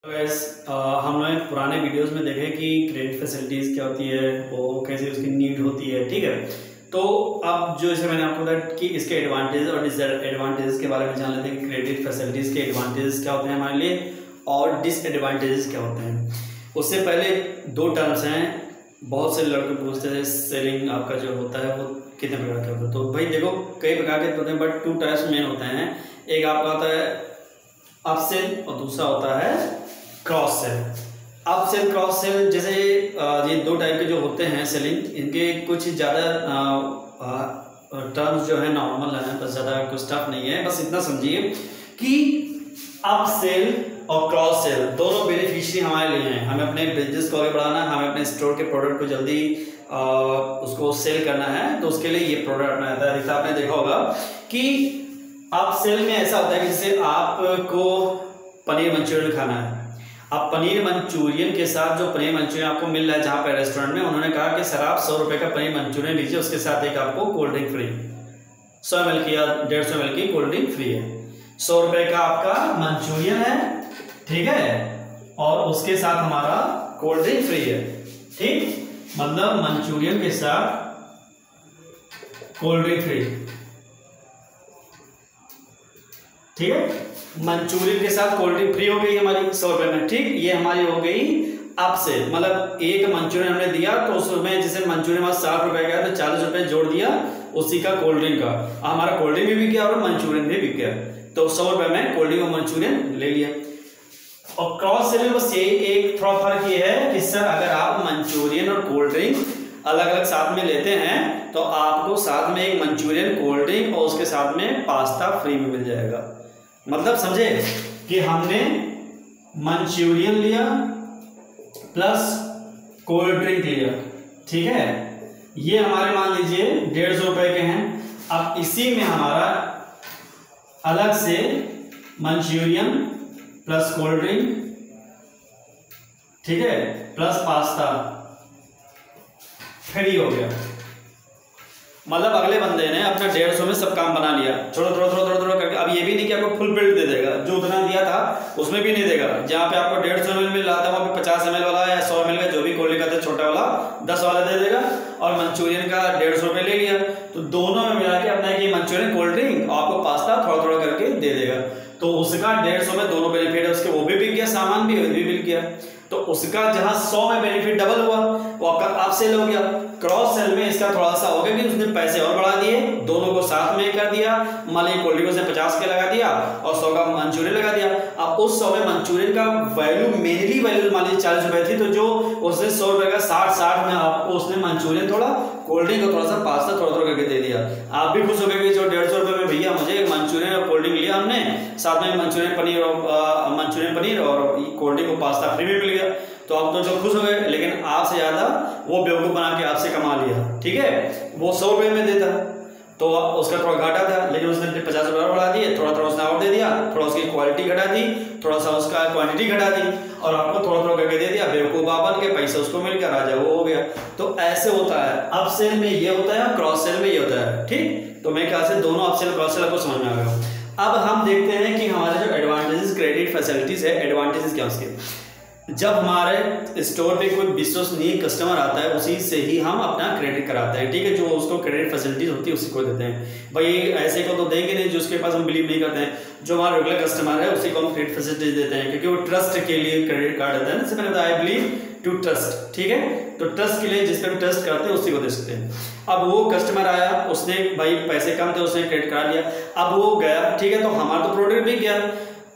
हम लोग पुराने वीडियोस में देखे कि क्रेडिट फैसिलिटीज़ क्या होती है, वो कैसे उसकी नीड होती है। ठीक है, तो अब जो जैसे मैंने आपको बताया कि इसके एडवांटेज और डिसएडवांटेज के बारे में जान लेते हैं कि क्रेडिट फैसिलिटीज़ के एडवांटेज क्या होते हैं हमारे लिए और डिसएडवांटेजेस क्या होते हैं। उससे पहले दो टर्म्स हैं, बहुत से लड़के पूछते हैं सेलिंग आपका जो होता है वो कितने प्रकार का होता है। तो भाई देखो कई प्रकार के होते हैं, बट टू टाइप्स मेन होते हैं। एक आपका होता है अपसेल और दूसरा होता है cross cell. Up cell cross cell जैसे ये दो टाइप के जो होते हैं सेलिंग, इनके कुछ ज़्यादा टर्म्स जो है नॉर्मल है, बस ज़्यादा कुछ टफ नहीं है। बस इतना समझिए कि अप सेल और क्रॉस सेल दोनों बेनिफिशियरी हमारे लिए हैं। हमें अपने बिजनेस को आगे बढ़ाना है, हमें अपने स्टोर के प्रोडक्ट को जल्दी उसको सेल करना है, तो उसके लिए ये प्रोडक्ट अपनाया था। जैसे आपने देखा होगा कि अप सेल में ऐसा होता है कि जैसे आपको पनीर मंचूरियन खाना है, आप पनीर मंचूरियन के साथ जो पनीर मंचूरियन आपको मिल रहा है जहाँ पे रेस्टोरेंट में, उन्होंने कहा कि सर आप 100 रुपये का पनीर मंचूरियन लीजिए, उसके साथ एक आपको कोल्ड ड्रिंक फ्री, 100 ml की या 150 ml की कोल्ड ड्रिंक फ्री है। 100 रुपये का आपका मंचूरियन है, ठीक है, और उसके साथ हमारा कोल्ड ड्रिंक फ्री है। ठीक, मतलब मंचूरियन के साथ कोल्ड ड्रिंक फ्री, ठीक है, मंचूरियन के साथ कोल्ड ड्रिंक फ्री हो गई हमारी 100 रुपये में। ठीक, ये हमारी हो गई अप से, मतलब एक मंचूरियन हमने दिया तो उसमें जैसे मंचूरियन 60 रुपए का है तो 40 रुपए जोड़ दिया उसी का कोल्ड ड्रिंक का, हमारा कोल्ड ड्रिंक भी बिक गया और मंचूरियन भी बिक गया, तो 100 रुपए में कोल्ड ड्रिंक और मंचूरियन ले लिया। और क्रॉस सेल में बस यही एक थोड़ा फर्क ये है कि सर अगर आप मंचूरियन और कोल्ड ड्रिंक अलग अलग साथ में लेते हैं तो आपको साथ में एक मंचूरियन कोल्ड ड्रिंक और उसके साथ में पास्ता फ्री में मिल जाएगा। मतलब समझे कि हमने मंचूरियन लिया प्लस कोल्ड ड्रिंक लिया, ठीक है, ये हमारे मान लीजिए 150 रुपए के हैं। अब इसी में हमारा अलग से मंचूरियन प्लस कोल्ड ड्रिंक, ठीक है, प्लस पास्ता फ्री हो गया। मतलब अगले बंदे ने अपना 150 में सब काम बना लिया, थोड़ा करके। अब ये भी नहीं कि आपको फुल बिल्ड दे देगा, जो उतना दिया था उसमें भी नहीं देगा। जहाँ पे आपको 150 ml मिल रहा था वहाँ पे 50 ml वाला या 100 ml का जो भी कोल्ड ड्रिंक का था छोटा वाला 10 वाला दे देगा, और मंचूरियन का 150 रुपये ले लिया, तो दोनों में मिला के अपना कि मंचूरियन कोल्ड ड्रिंक आपको पास्ता थोड़ा करके दे देगा। तो उसका 150 में दोनों बेनिफिट है उसके, वो भी बिक गया, सामान भी बिक गया। तो उसका जहां 100 में बेनिफिट डबल हुआ वो आपका अप सेल हो गया। क्रॉस सेल में इसका थोड़ा सा हो गया कि उसने पैसे और बढ़ा दिए, दोनों को साथ में कर दिया, मान लीजिए कोल्ड ड्रिंक उसने 50 के लगा दिया और 100 का मंचूरियन लगा दिया। अब उस 100 में मंचूरियन का वैल्यू मेनली वैल्यू मान लीजिए 40 रुपए थी, तो जो उसने 100 रुपए का 60 में आपको उसने मंचूरियन थोड़ा, कोल्ड ड्रिंक और थोड़ा सा पास्ता थोड़ा करके दे दिया। आप भी खुश हो गए कि जो 150 रुपए में भैया मुझे मंचूरियन और कोल्ड ड्रिंक लिया हमने, साथ में मंचूरियन पनीर और कोल्ड ड्रिंक और पास्ता फ्री में मिल गया, तो आप तो जो खुश हो गए। लेकिन आपसे ज्यादा वो बेवकूफ बना के आपसे कमा लिया, ठीक है, वो 100 रुपए में देता तो उसका थोड़ा घाटा था, लेकिन उसने 50 रुपये बढ़ा दिए, थोड़ा उसने और दे दिया, थोड़ा उसकी क्वालिटी घटा दी, थोड़ा सा उसका क्वांटिटी घटा दी और आपको थोड़ा करके दे दिया। बेवकूफ बन के पैसे उसको मिल गया, राजा वो हो गया। तो ऐसे होता है, अप सेल में ये होता है, क्रॉस सेल में ये होता है। ठीक, तो मेरे ख्याल से दोनों अप सेल क्रॉस सेल आपको समझ में आ गया। अब हम देखते हैं कि हमारे जो एडवांटेजेस क्रेडिट फैसिलिटीज है, एडवांटेजेस क्या उसके। जब हमारे स्टोर पे कोई विश्वसनीय कस्टमर आता है उसी से ही हम अपना क्रेडिट कराते हैं, ठीक है, जो उसको क्रेडिट फैसिलिटीज होती है उसी को देते हैं। भाई ऐसे को तो देंगे नहीं जिसके पास हम बिलीव नहीं करते हैं। जो हमारा रेगुलर कस्टमर है उसी को हम क्रेडिट फैसिलिटीज देते हैं, क्योंकि वो ट्रस्ट के लिए क्रेडिट कार्ड देता है ना। जैसे मैंने बताया, आई बिलीव टू ट्रस्ट, ठीक है, तो ट्रस्ट के लिए जिस पर हम ट्रस्ट करते हैं उसी को दे सकते हैं। अब वो कस्टमर आया, उसने भाई पैसे कम थे, उसने क्रेडिट करा लिया, अब वो गया, ठीक है, तो हमारा तो प्रोडक्ट बिक गया,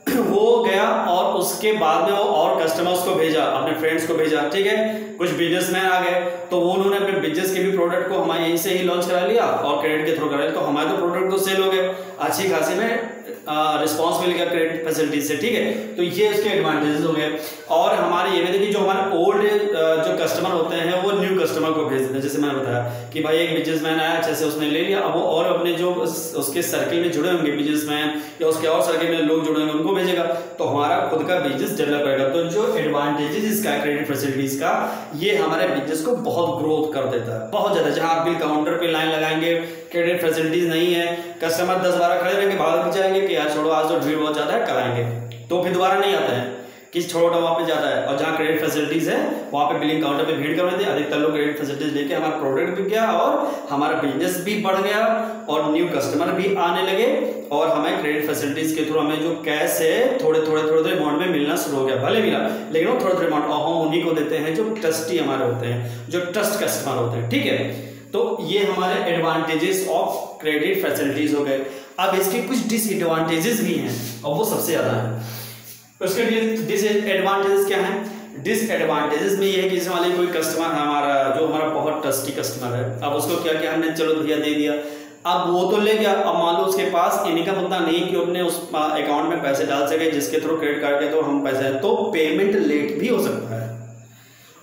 वो गया और उसके बाद में वो और कस्टमर्स को भेजा, अपने फ्रेंड्स को भेजा, ठीक है, कुछ बिजनेसमैन आ गए तो वो उन्होंने अपने बिजनेस के भी प्रोडक्ट को हमारे यहीं से ही लॉन्च करा लिया और क्रेडिट के थ्रू करा लिया, तो हमारे तो प्रोडक्ट तो सेल हो गए, अच्छी खासी में रिस्पॉन्स मिल गया क्रेडिट फैसिलिटी से, ठीक है। तो ये इसके एडवांटेजेस हो गए। और हमारे ये भी देखिए, जो हमारे ओल्ड जो कस्टमर होते हैं वो न्यू कस्टमर को भेज देते हैं। जैसे मैंने बताया कि भाई एक बिजनेसमैन आया, अच्छे से उसने ले लिया, अब वो और अपने जो उसके सर्किल में जुड़े होंगे बिजनेसमैन या उसके और सर्किल में लोग जुड़े होंगे उनको भेजेगा, तो हमारा खुद का बिजनेस डेवलप करेगा। तो जो एडवांटेजेस इसका क्रेडिट फैसिलिटीज का, ये हमारे बिजनेस को बहुत ग्रोथ कर देता है, बहुत ज्यादा। जहां आप बिल काउंटर पे लाइन लगाएंगे, क्रेडिट फैसिलिटीज नहीं है, कस्टमर 10-12 खड़े रहेंगे, भाग जाएंगे कि यार छोड़ो आज तो भीड़ बहुत ज्यादा है, कराएंगे, तो फिर दोबारा नहीं आता है। कि छोटा वहाँ पे ज़्यादा है, और जहाँ क्रेडिट फैसिलिटीज़ है वहाँ पे बिलिंग काउंटर पे भीड़ करवाते थे। अधिकतर लोग क्रेडिट फैसिलिटीज लेके हमारा प्रोडक्ट बिक गया और हमारा बिजनेस भी बढ़ गया और न्यू कस्टमर भी आने लगे, और हमें क्रेडिट फैसिलिटीज के थ्रू हमें जो कैश है थोड़े अमाउंट में मिलना शुरू हो गया। भले मिला लेकिन वो थोड़े अमाउंट, और हम उन्हीं को देते हैं जो ट्रस्टी हमारे होते हैं, जो ट्रस्ट कस्टमर होते हैं। ठीक है, तो ये हमारे एडवांटेजेस ऑफ क्रेडिट फैसिलिटीज हो गए। अब इसके कुछ डिसएडवांटेजेस भी हैं और वो सबसे ज्यादा है। उसके डिसएडवांटेजेस क्या है? डिसएडवांटेजेस में ये है कि जैसे मान कोई कस्टमर हमारा जो हमारा बहुत ट्रस्टी कस्टमर है, अब उसको क्या किया हमने, चलो भैया दे दिया, अब वो तो ले गया, अब मान लो उसके पास इनकम उतना नहीं कि अपने उस अकाउंट में पैसे डाल सके जिसके थ्रू क्रेडिट कार्ड के थ्रू हम पैसे, तो पेमेंट लेट भी हो सकता है।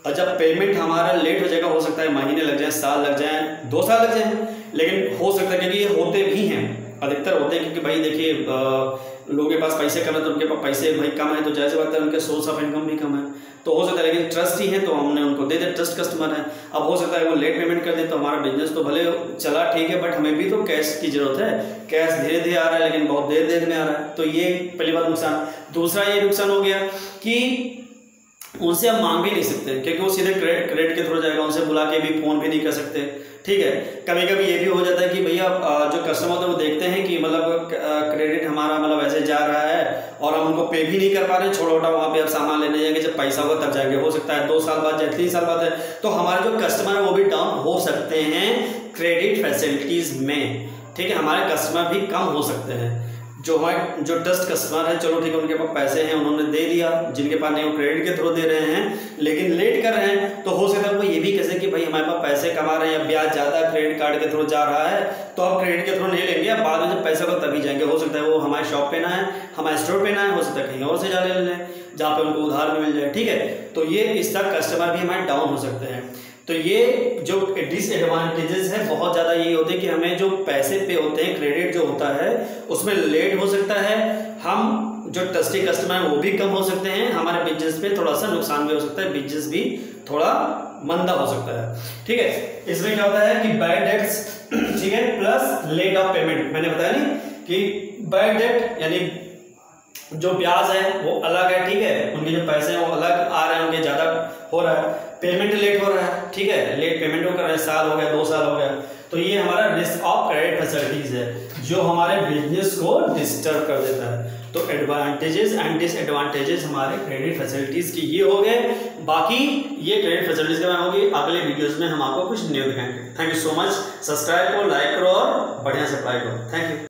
और जब पेमेंट हमारा लेट हो जाएगा, हो सकता है महीने लग जाए, साल लग जाए, 2 साल लग जाए, लेकिन हो सकता है क्योंकि ये होते भी हैं, अधिकतर होते हैं, क्योंकि भाई देखिए लोगों के पास पैसे कम है तो उनके पास पैसे भाई कम है, तो जैसे बात है उनके सोर्स ऑफ इनकम भी कम है, तो हो सकता है, लेकिन ट्रस्ट ही है तो हमने उनको दे दिया, ट्रस्ट कस्टमर है। अब हो सकता है वो लेट पेमेंट कर दे तो हमारा बिजनेस तो भले चला ठीक है, बट हमें भी तो कैश की जरूरत है, कैश धीरे धीरे आ रहा है लेकिन बहुत देर में आ रहा है, तो ये पहली बात नुकसान। दूसरा ये नुकसान हो गया कि उनसे हम मांग भी नहीं सकते, क्योंकि वो सीधे क्रेडिट के थ्रू जाएगा, उनसे बुला के भी फोन भी नहीं कर सकते। ठीक है, कभी कभी ये भी हो जाता है कि भैया जो कस्टमर होते हैं वो देखते हैं कि मतलब क्रेडिट हमारा मतलब ऐसे जा रहा है और हम उनको पे भी नहीं कर पा रहे, छोटा मोटा वहाँ पे अब सामान लेने जाएंगे, जब पैसा होगा तब जाएंगे, हो सकता है 2 साल बाद या 3 साल बाद है, तो हमारे जो कस्टमर है वो भी डाउन हो सकते हैं क्रेडिट फैसिलिटीज में। ठीक है, हमारे कस्टमर भी कम हो सकते हैं। जो हमारे जो ट्रस्ट कस्टमर है, चलो ठीक है, उनके पास पैसे हैं, उन्होंने दे दिया, जिनके पास नहीं वो क्रेडिट के थ्रू दे रहे हैं लेकिन लेट कर रहे हैं, तो हो सकता है वो ये भी कह कि भाई हमारे पास पैसे कमा रहे हैं, ब्याज ज़्यादा क्रेडिट कार्ड के थ्रू जा रहा है, तो आप क्रेडिट के थ्रू नहीं लेंगे, बाद में जब पैसा को तभी जाएंगे। हो सकता है वो हमारे शॉप पे ना है, हमारे स्टोर पे ना है, हो सकता है कहीं और से जा ले लें जहाँ पे उनको उधार में मिल जाए। ठीक है, तो ये इस तरह कस्टमर भी हमारे डाउन हो सकते हैं। तो ये जो डिसएडवांटेजेस है बहुत ज़्यादा ये होते हैं कि हमें जो पैसे पे होते हैं, क्रेडिट जो होता है उसमें लेट हो सकता है, हम जो ट्रस्टी कस्टमर है वो भी कम हो सकते हैं, हमारे बिजनेस पे थोड़ा सा नुकसान भी हो सकता है, बिजनेस भी थोड़ा मंदा हो सकता है। ठीक है, इसमें क्या होता है कि बैड डेट्स, ठीक है, प्लस लेट ऑफ पेमेंट। मैंने बताया नहीं कि बैड डेट यानी जो ब्याज है वो अलग है, ठीक है, उनके जो पैसे हैं वो अलग आ रहे हैं, उनके ज़्यादा हो रहा है, पेमेंट लेट हो रहा है, ठीक है, लेट पेमेंट हो कर रहा है, साल हो गया, 2 साल हो गया, तो ये हमारा रिस्क ऑफ क्रेडिट फैसिलिटीज है जो हमारे बिजनेस को डिस्टर्ब कर देता है। तो एडवांटेजेस एंड डिसएडवांटेजेस हमारे क्रेडिट फैसिलिटीज की ये हो गए। बाकी ये क्रेडिट फैसिलिटीज के बारे में होगी अगले वीडियोस में, हम आपको कुछ न्यू दिखाएंगे। Thank you so much, subscribe करो, लाइक करो और बढ़िया से अप्लाई करो। Thank you.